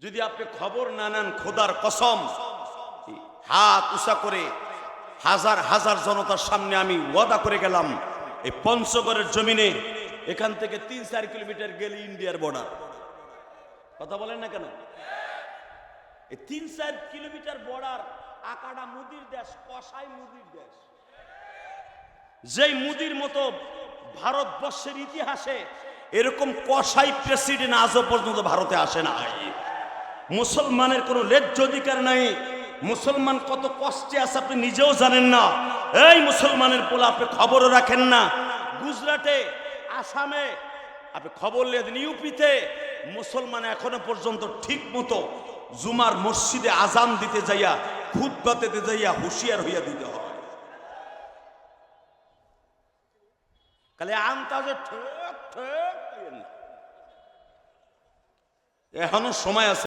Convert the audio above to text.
যদি আপনি খবর না নেন, খোদার কসম হাত উঁচা করে হাজার হাজার জনতার সামনে আমি ওয়াদা করে গেলাম, এই পঞ্চগড়ের জমিনে এখান থেকে 3-4 কিলোমিটার গেলে ইন্ডিয়ার বর্ডার। কথা বলেন না কেন? এই 3-4 কিলোমিটার বর্ডার আকাডা মুদির দেশ, কসাই মুদির দেশ। যেই মুদির মতো ভারতবর্ষের ইতিহাসে এরকম কসাই প্রেসিডেন্ট আজও পর্যন্ত ভারতে আসে না। মুসলমানের কোনো ন্যায্য অধিকার নাই। মুসলমান কত কষ্টে আছে আপনি নিজেও জানেন না। এই মুসলমানের পোলা আপনি খবরও রাখেন না। গুজরাটে, আসামে আপনি খবর নিয়ে দেন, ইউপিতে মুসলমান এখনো পর্যন্ত ঠিক মতো জুমার মসজিদে আজান দিতে যাইয়া, খুতবা দিতে যাইয়া হুঁশিয়ার হইয়া দিতে হয়। কালে আন্তাজে ঠিক ঠিক এখনো সময় আছে।